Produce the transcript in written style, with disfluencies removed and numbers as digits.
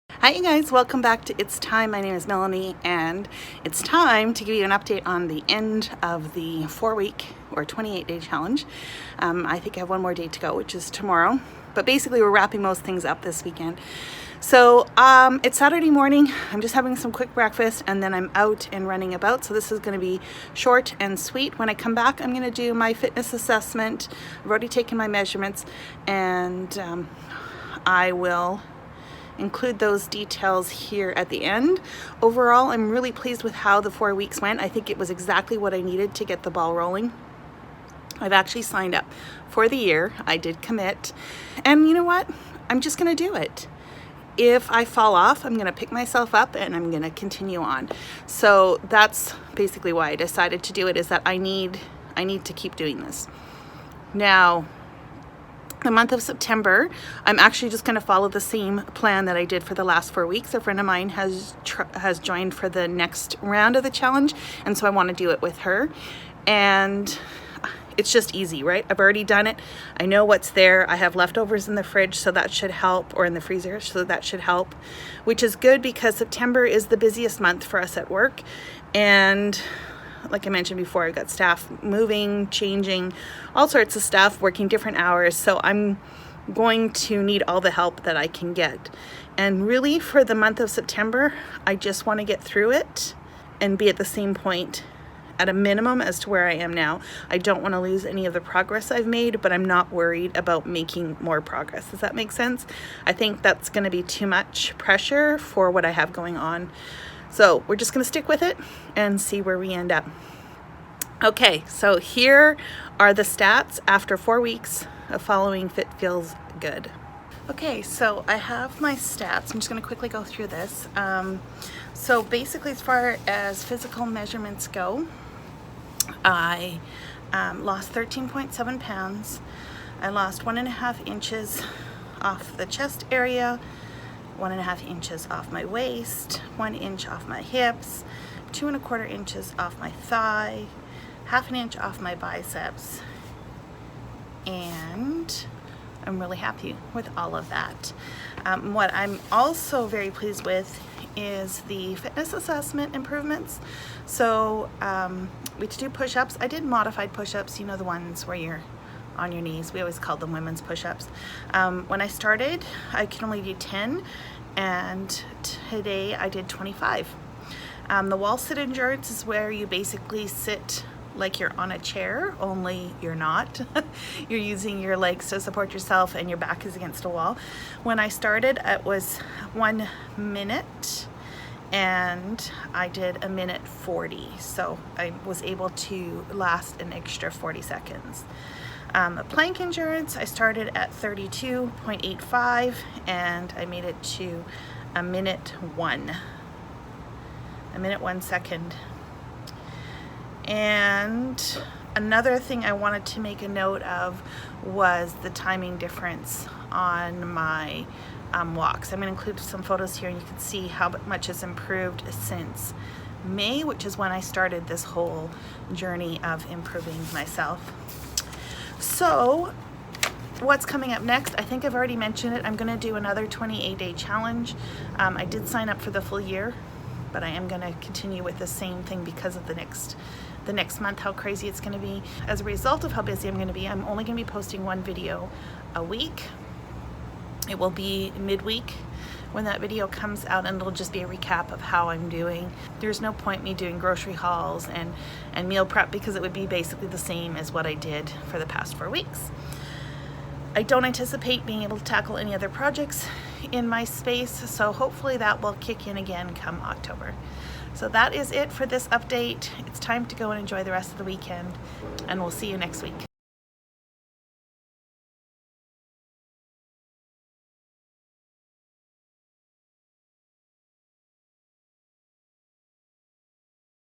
Hi you guys, welcome back to It's Time. My name is Melanie and it's time to give you an update on the end of the 4-week or 28-day challenge. I think I have one more day to go, which is tomorrow, but basically we're wrapping most things up this weekend. So it's Saturday morning. I'm just having some quick breakfast and then I'm out and running about. So this is going to be short and sweet. When I come back, I'm going to do my fitness assessment. I've already taken my measurements and I will include those details here at the end. Overall, I'm really pleased with how the 4 weeks went. I think it was exactly what I needed to get the ball rolling. I've actually signed up for the year. I did commit. And you know what? I'm just going to do it. If I fall off, I'm going to pick myself up and I'm going to continue on. So that's basically why I decided to do it, is that I need to keep doing this. Now, the month of September, I'm actually just going to follow the same plan that I did for the last 4 weeks. A friend of mine has joined for the next round of the challenge, and so I want to do it with her. And it's just easy, right? I've already done it. I know what's there. I have leftovers in the fridge, so that should help, or in the freezer, so that should help, which is good because September is the busiest month for us at work. And like I mentioned before, I've got staff moving, changing, all sorts of stuff, working different hours. So I'm going to need all the help that I can get. And really for the month of September, I just want to get through it and be at the same point at a minimum as to where I am now. I don't want to lose any of the progress I've made, but I'm not worried about making more progress. Does that make sense? I think that's going to be too much pressure for what I have going on. So we're just going to stick with it and see where we end up. Okay, so here are the stats after 4 weeks of following Fit Feels Good. Okay, so I have my stats. I'm just going to quickly go through this. So basically, as far as physical measurements go, I lost 13.7 pounds. I lost 1.5 inches off the chest area, 1.5 inches off my waist, 1 inch off my hips, 2.25 inches off my thigh, 1/2 inch off my biceps, and I'm really happy with all of that. What I'm also very pleased with is the fitness assessment improvements. So we had to do push-ups. I did modified push-ups, you know, the ones where you're on your knees. We always called them women's push-ups. When I started, I could only do 10, and today I did 25. The wall sit endurance is where you basically sit like you're on a chair, only you're not. You're using your legs to support yourself and your back is against a wall. When I started, it was 1 minute and I did 1:40. So I was able to last an extra 40 seconds. Plank endurance, I started at 32.85 and I made it to 1:01. 1:01 second. And another thing I wanted to make a note of was the timing difference on my walks. I'm going to include some photos here and you can see how much has improved since May, which is when I started this whole journey of improving myself. So what's coming up next? I think I've already mentioned it. I'm going to do another 28-day challenge. I did sign up for the full year, but I am going to continue with the same thing because of the next month, how crazy it's going to be. As a result of how busy I'm going to be, I'm only going to be posting 1 video a week. It will be midweek when that video comes out, and it'll just be a recap of how I'm doing. There's no point me doing grocery hauls and meal prep because it would be basically the same as what I did for the past 4 weeks. I don't anticipate being able to tackle any other projects in my space, so hopefully that will kick in again come October. So that is it for this update. It's time to go and enjoy the rest of the weekend, and we'll see you next week.